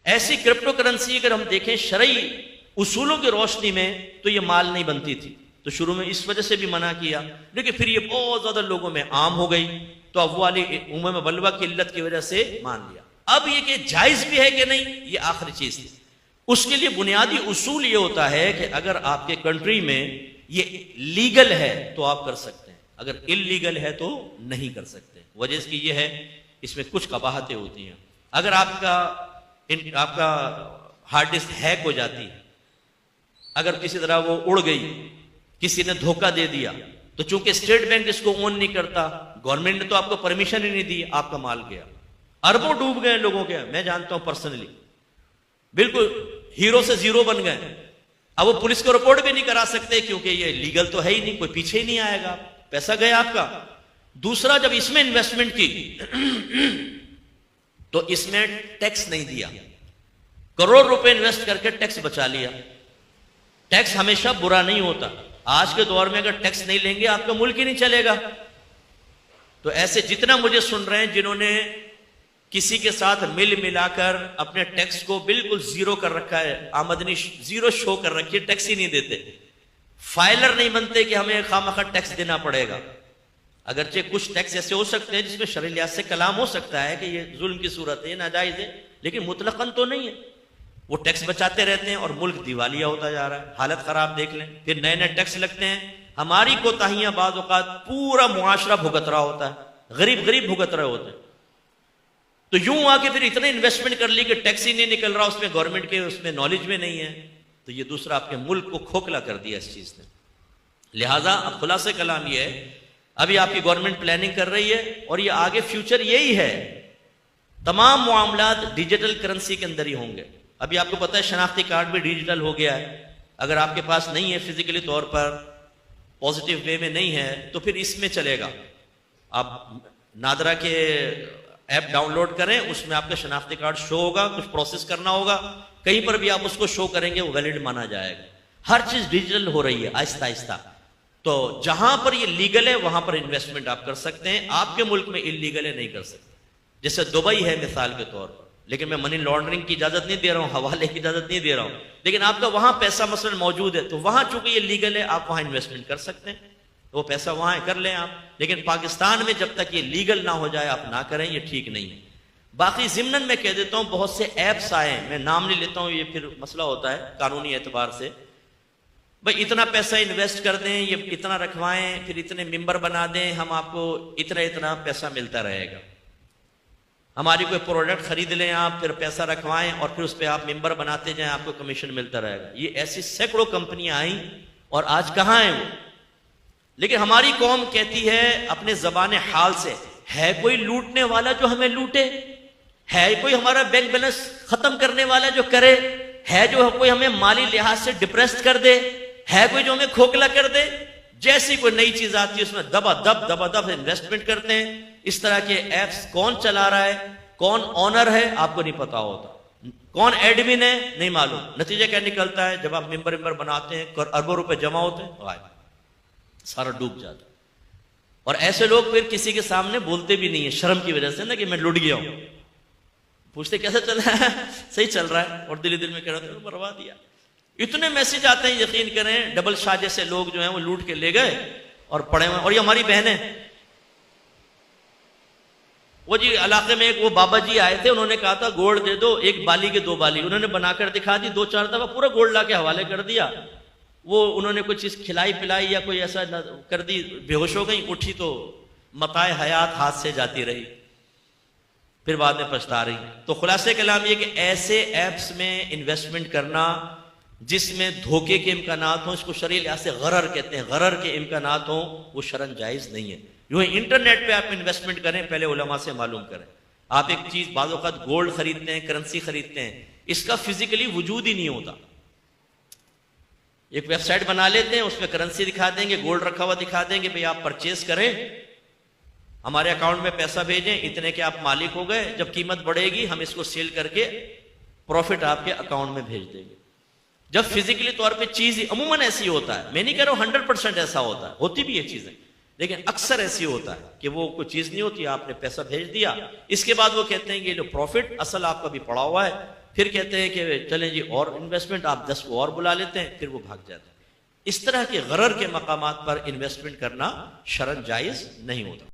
ایسی crypto currency اگر ہم دیکھیں شرعی اصولوں کی روشنی میں تو یہ مال نہیں بنتی تھی، تو شروع میں اس وجہ سے بھی منع کیا، لیکن پھر یہ بہت زیادہ لوگوں میں عام ہو گئی تو اب والی عموم بلوہ کی علت کی وجہ سے مان لیا۔ اب یہ کہ جائز بھی ہے کہ نہیں، یہ آخری چیز تھی۔ اس کے لیے بنیادی اصول یہ ہوتا ہے کہ اگر آپ کے کنٹری میں یہ لیگل ہے تو آپ کر سکتے ہیں، اگر انلیگل ہے تو نہیں کر سکتے۔ وجہ اس کی یہ ہے، اس میں کچھ قباحتیں ہوتی ہیں۔ اگر آپ کا ہارڈ ڈسک ہیک ہو جاتی ہے، اگر کسی طرح وہ اڑ گئی، کسی نے دھوکہ دے دیا، تو چونکہ اسٹیٹ بینک اس کو اون نہیں کرتا، گورنمنٹ نے تو آپ کو پرمیشن ہی نہیں دی، آپ کا مال گیا، اربوں ڈوب گئے لوگوں کے، میں جانتا ہوں پرسنلی، بالکل ہیرو سے زیرو بن گئے۔ اب وہ پولیس کو رپورٹ بھی نہیں کرا سکتے کیونکہ یہ لیگل تو ہے ہی نہیں، کوئی پیچھے ہی نہیں آئے گا، پیسہ گیا آپ کا۔ دوسرا، جب اس میں انویسٹمنٹ کی تو اس میں ٹیکس نہیں دیا، کروڑ روپے انویسٹ کر کے ٹیکس بچا لیا۔ ٹیکس ہمیشہ برا نہیں ہوتا، آج کے دور میں اگر ٹیکس نہیں لیں گے آپ کا ملک ہی نہیں چلے گا۔ تو ایسے جتنا مجھے سن رہے ہیں جنہوں نے کسی کے ساتھ ملا کر اپنے ٹیکس کو بالکل زیرو کر رکھا ہے، آمدنی زیرو شو کر رکھی ہے، ٹیکس ہی نہیں دیتے، فائلر نہیں بنتے کہ ہمیں خواہ ٹیکس دینا پڑے گا۔ اگرچہ کچھ ٹیکس ایسے ہو سکتے ہیں جس میں شرعی لحاظ سے کلام ہو سکتا ہے کہ یہ ظلم کی صورت ہے، یہ ناجائز ہے، لیکن مطلقاً تو نہیں ہے۔ وہ ٹیکس بچاتے رہتے ہیں اور ملک دیوالیہ ہوتا جا رہا ہے، حالت خراب دیکھ لیں، پھر نئے نئے ٹیکس لگتے ہیں، ہماری کوتاہیاں بعض اوقات پورا معاشرہ بھگت رہا ہوتا ہے، غریب بھگت رہے ہوتے ہیں۔ تو یوں آ کے پھر اتنے انویسٹمنٹ کر لی کہ ٹیکس ہی نہیں نکل رہا، اس میں گورنمنٹ کے اس میں نالج میں نہیں ہے، تو یہ دوسرا آپ کے ملک کو کھوکھلا کر دیا اس چیز نے۔ لہٰذا اب خلاصہ کلام یہ ہے، ابھی آپ کی گورنمنٹ پلاننگ کر رہی ہے اور یہ آگے فیوچر یہی ہے، تمام معاملات ڈیجیٹل کرنسی کے اندر ہی ہوں گے۔ ابھی آپ کو پتہ ہے شناختی کارڈ بھی ڈیجیٹل ہو گیا ہے، اگر آپ کے پاس نہیں ہے فزیکلی طور پر، پازیٹیو وے میں نہیں ہے، تو پھر اس میں چلے گا۔ آپ نادرا کے ایپ ڈاؤن لوڈ کریں، اس میں آپ کا شناختی کارڈ شو ہوگا، کچھ پروسیس کرنا ہوگا، کہیں پر بھی آپ اس کو شو کریں گے وہ ویلڈ مانا جائے گا۔ ہر چیز ڈیجیٹل ہو رہی ہے آہستہ آہستہ، تو جہاں پر یہ لیگل ہے وہاں پر انویسٹمنٹ آپ کر سکتے ہیں، آپ کے ملک میں انلیگل ہے نہیں کر سکتے۔ جیسے دبئی ہے مثال کے طور پر، لیکن میں منی لانڈرنگ کی اجازت نہیں دے رہا ہوں، حوالے کی اجازت نہیں دے رہا ہوں، لیکن آپ کا وہاں پیسہ مثلا موجود ہے تو وہاں چونکہ یہ لیگل ہے آپ وہاں انویسٹمنٹ کر سکتے ہیں، وہ پیسہ وہاں کر لیں آپ، لیکن پاکستان میں جب تک یہ لیگل نہ ہو جائے آپ نہ کریں، یہ ٹھیک نہیں ہے۔ باقی ضمناً میں کہہ دیتا ہوں بہت سے ایپس آئے ہیں، میں نام نہیں لیتا ہوں، یہ پھر مسئلہ ہوتا ہے قانونی اعتبار سے، بھائی اتنا پیسہ انویسٹ کر دیں، یہ اتنا رکھوائیں، پھر اتنے ممبر بنا دیں، ہم آپ کو اتنا پیسہ ملتا رہے گا، ہماری کوئی پروڈکٹ خرید لیں آپ، پھر پیسہ رکھوائیں اور پھر اس پہ آپ ممبر بناتے جائیں، آپ کو کمیشن ملتا رہے گا۔ یہ ایسی سینکڑوں کمپنیاں آئیں اور آج کہاں ہیں وہ؟ لیکن ہماری قوم کہتی ہے اپنے زبان حال سے، ہے کوئی لوٹنے والا جو ہمیں لوٹے؟ ہے کوئی ہمارا بینک بیلنس ختم کرنے والا جو کرے؟ ہے جو کوئی ہمیں مالی لحاظ سے ڈپریسڈ کر دے؟ ہے کوئی جو ہمیں کھوکھلا کر دے؟ جیسی کوئی نئی چیز آتی ہے اس میں دبا دب انویسٹمنٹ کرتے ہیں۔ اس طرح کے ایپس کون چلا رہا ہے، کون آنر ہے آپ کو نہیں پتا ہوتا، کون ایڈمن ہے نہیں معلوم۔ نتیجہ کیا نکلتا ہے، جب آپ ممبر بناتے ہیں، اربوں روپے جمع ہوتے ہیں، سارا ڈوب جاتا ہے۔ اور ایسے لوگ پھر کسی کے سامنے بولتے بھی نہیں ہیں شرم کی وجہ سے نا، کہ میں لٹ گیا ہوں، پوچھتے کیسا چل رہا ہے؟ صحیح چل رہا ہے، اور دل میں کہہ رہا تھا مروا دیا۔ اتنے میسج آتے ہیں، یقین کریں ڈبل شاہ جیسے لوگ جو ہیں وہ لوٹ کے لے گئے اور پڑے ہوئے۔ اور یہ ہماری بہنیں، وہ جی علاقے میں ایک وہ بابا جی آئے تھے، انہوں نے کہا تھا گولڈ دے دو، ایک بالی کے 2 بالی، انہوں نے بنا کر دکھا دی، 2-4 دفعہ پورا گولڈ لا کے حوالے کر دیا۔ وہ انہوں نے کوئی چیز کھلائی پلائی یا کوئی ایسا کر دی، بے ہوش ہو گئی، اٹھی تو متاع حیات ہاتھ سے جاتی رہی، پھر بعد میں پچھتا رہی۔ تو خلاصہ کلام یہ کہ ایسے ایپس میں انویسٹمنٹ کرنا جس میں دھوکے کے امکانات ہوں، اس کو شرعی لحاظ سے غرر کہتے ہیں، غرر کے امکانات ہوں، وہ شرعاً جائز نہیں ہے۔ یوں انٹرنیٹ پہ آپ انویسٹمنٹ کریں، پہلے علماء سے معلوم کریں۔ آپ ایک چیز بعض اوقات گولڈ خریدتے ہیں، کرنسی خریدتے ہیں، اس کا فزیکلی وجود ہی نہیں ہوتا۔ ایک ویب سائٹ بنا لیتے ہیں، اس میں کرنسی دکھا دیں گے، گولڈ رکھا ہوا دکھا دیں گے، بھئی آپ پرچیز کریں، ہمارے اکاؤنٹ میں پیسہ بھیجیں، اتنے کے آپ مالک ہو گئے، جب قیمت بڑھے گی ہم اس کو سیل کر کے پروفٹ آپ کے اکاؤنٹ میں بھیج دیں گے۔ جب فزیکلی طور پہ چیز عموماً ایسی ہوتا ہے، میں نہیں کہہ رہا ہوں 100% ایسا ہوتا ہے، ہوتی بھی یہ چیزیں، لیکن اکثر ایسی ہوتا ہے کہ وہ کوئی چیز نہیں ہوتی، آپ نے پیسہ بھیج دیا، اس کے بعد وہ کہتے ہیں کہ یہ جو پروفٹ اصل آپ کا بھی پڑا ہوا ہے، پھر کہتے ہیں کہ چلیں جی اور انویسٹمنٹ، آپ 10 کو اور بلا لیتے ہیں، پھر وہ بھاگ جاتے ہیں۔ اس طرح کے غرر کے مقامات پر انویسٹمنٹ کرنا شرعاً جائز نہیں ہوتا۔